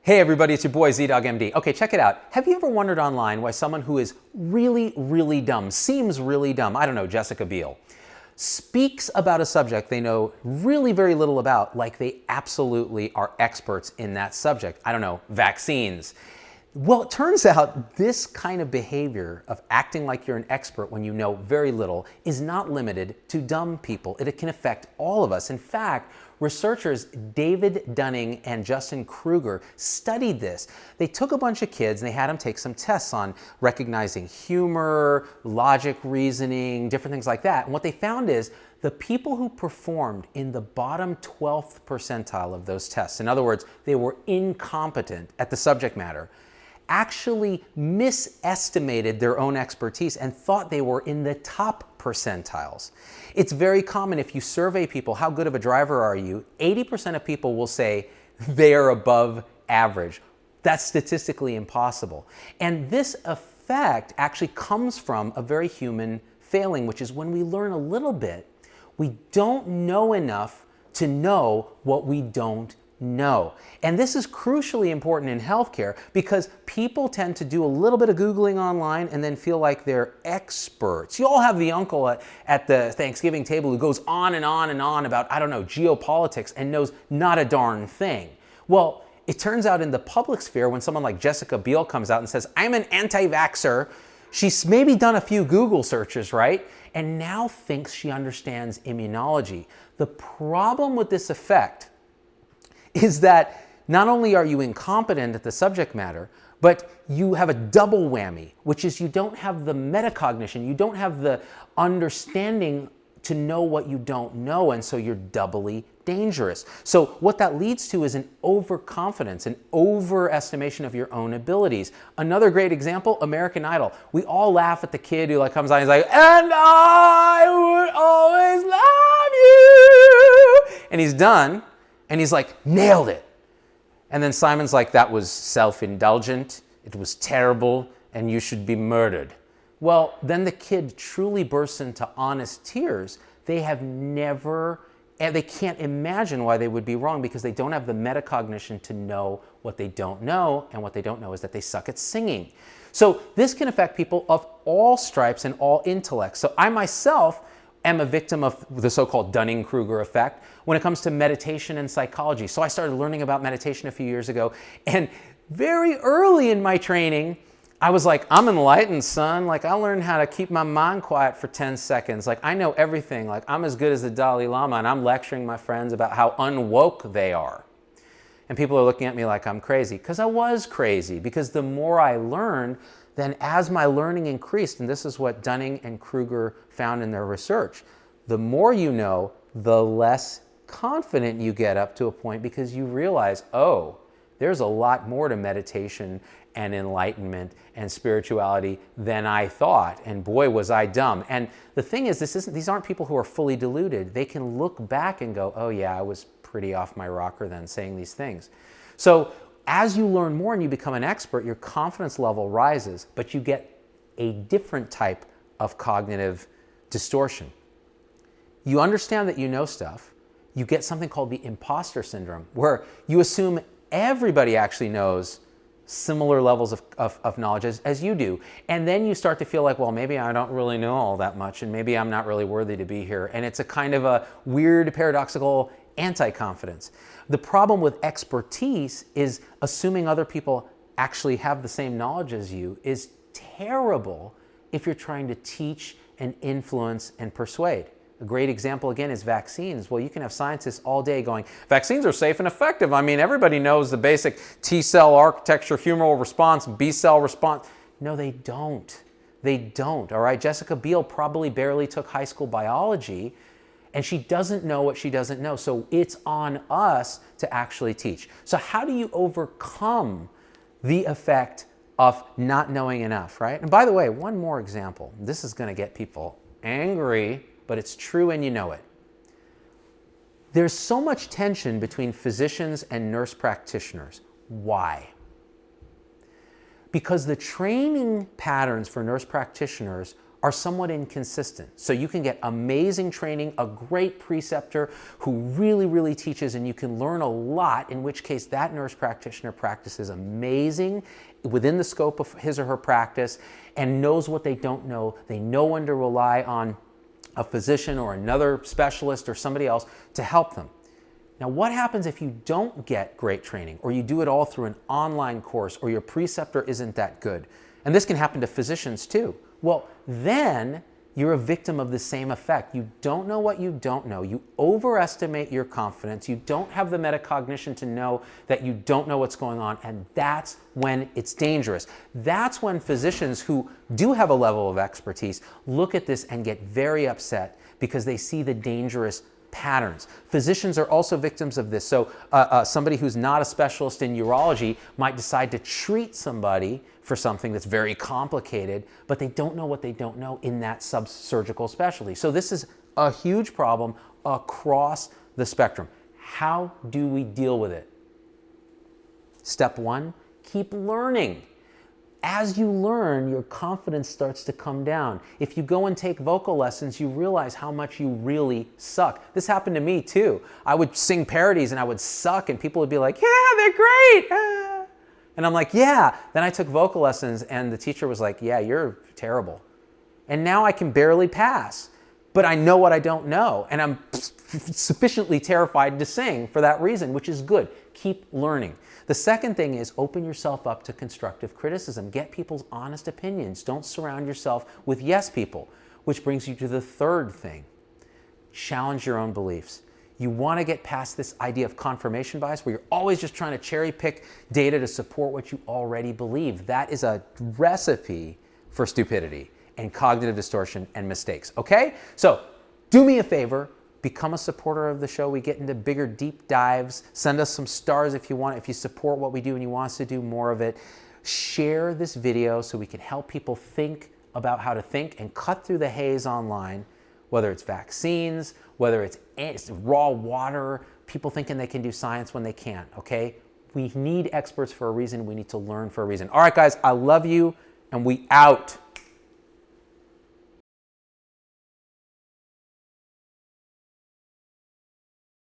Hey everybody, it's your boy ZDoggMD. Okay, check it out. Have you ever wondered online why someone who is really dumb, seems really dumb, I don't know, Jessica Biel, speaks about a subject they know really very little about like they absolutely are experts in that subject? I don't know, vaccines. Well, it turns out this kind of behavior of acting like you're an expert when you know very little is not limited to dumb people. It can affect all of us. In fact, researchers David Dunning and Dunning-Kruger studied this. They took a bunch of kids and they had them take some tests on recognizing humor, logic reasoning, different things like that. And what they found is the people who performed in the bottom 12th percentile of those tests, in other words, they were incompetent at the subject matter, actually misestimated their own expertise and thought they were in the top percentiles. It's very common if you survey people, how good of a driver are you? 80% of people will say they are above average. That's statistically impossible. And this effect actually comes from a very human failing, which is when we learn a little bit, we don't know enough to know what we don't know. And this is crucially important in healthcare because people tend to do a little bit of Googling online and then feel like they're experts. You all have the uncle at the Thanksgiving table who goes on and on and on about, I don't know, geopolitics and knows not a darn thing. Well, it turns out in the public sphere, when someone like Jessica Biel comes out and says, I'm an anti-vaxxer, she's maybe done a few Google searches, right? And now thinks she understands immunology. The problem with this effect is that not only are you incompetent at the subject matter, but you have a double whammy, which is you don't have the metacognition, you don't have the understanding to know what you don't know, and so you're doubly dangerous. So what that leads to is an overconfidence, an overestimation of your own abilities. Another great example, American Idol. We all laugh at the kid who comes on and he's like, and I would always love you. And he's done. And he's like, nailed it. And then Simon's like, that was self-indulgent, it was terrible, and you should be murdered. Well, then the kid truly bursts into honest tears. They can't imagine why they would be wrong because they don't have the metacognition to know what they don't know, and what they don't know is that they suck at singing. So this can affect people of all stripes and all intellects. So I myself am a victim of the so-called Dunning-Kruger effect when it comes to meditation and psychology. So I started learning about meditation a few years ago, and very early in my training, I was like, I'm enlightened, son. I learned how to keep my mind quiet for 10 seconds. I know everything. I'm as good as the Dalai Lama, and I'm lecturing my friends about how unwoke they are. And people are looking at me like I'm crazy, because I was crazy, because the more I learned, then as my learning increased, and this is what Dunning and Kruger found in their research, the more you know, the less confident you get up to a point because you realize, oh, there's a lot more to meditation and enlightenment and spirituality than I thought, and boy, was I dumb. And the thing is, these aren't people who are fully deluded. They can look back and go, oh yeah, I was pretty off my rocker then saying these things. So as you learn more and you become an expert, your confidence level rises, but you get a different type of cognitive distortion. You understand that you know stuff. You get something called the Imposter Syndrome, where you assume everybody actually knows similar levels of knowledge as you do. And then you start to feel like, well, maybe I don't really know all that much, and maybe I'm not really worthy to be here. And it's a kind of a weird, paradoxical anti-confidence. The problem with expertise is assuming other people actually have the same knowledge as you is terrible if you're trying to teach and influence and persuade. A great example, again, is vaccines. Well, you can have scientists all day going, vaccines are safe and effective. I mean, everybody knows the basic T-cell architecture, humoral response, B-cell response. No, they don't. They don't, all right? Jessica Biel probably barely took high school biology, and she doesn't know what she doesn't know. So it's on us to actually teach. So how do you overcome the effect of not knowing enough, right? And by the way, one more example. This is going to get people angry, but it's true and you know it. There's so much tension between physicians and nurse practitioners. Why? Because the training patterns for nurse practitioners are somewhat inconsistent. So you can get amazing training, a great preceptor who really, really teaches, and you can learn a lot, in which case that nurse practitioner practices amazing within the scope of his or her practice and knows what they don't know. They know when to rely on a physician or another specialist or somebody else to help them. Now, what happens if you don't get great training, or you do it all through an online course, or your preceptor isn't that good? And this can happen to physicians too. Well, then you're a victim of the same effect. You don't know what you don't know. You overestimate your confidence. You don't have the metacognition to know that you don't know what's going on, and that's when it's dangerous. That's when physicians who do have a level of expertise look at this and get very upset because they see the dangerous patterns. Physicians are also victims of this. So somebody who's not a specialist in urology might decide to treat somebody for something that's very complicated, but they don't know what they don't know in that subsurgical specialty. So this is a huge problem across the spectrum. How do we deal with it? Step one, keep learning. As you learn, your confidence starts to come down. If you go and take vocal lessons, you realize how much you really suck. This happened to me too. I would sing parodies and I would suck, and people would be like, yeah, they're great. Ah. And I'm like, yeah. Then I took vocal lessons and the teacher was like, yeah, you're terrible. And now I can barely pass, but I know what I don't know. And I'm sufficiently terrified to sing for that reason, which is good. Keep learning. The second thing is open yourself up to constructive criticism. Get people's honest opinions. Don't surround yourself with yes people, which brings you to the third thing. Challenge your own beliefs. You want to get past this idea of confirmation bias, where you're always just trying to cherry pick data to support what you already believe. That is a recipe for stupidity and cognitive distortion and mistakes, okay? So do me a favor. Become a supporter of the show. We get into bigger deep dives. Send us some stars if you want, if you support what we do and you want us to do more of it. Share this video so we can help people think about how to think and cut through the haze online, whether it's vaccines, whether it's raw water, people thinking they can do science when they can't, okay? We need experts for a reason. We need to learn for a reason. All right, guys, I love you, and we out.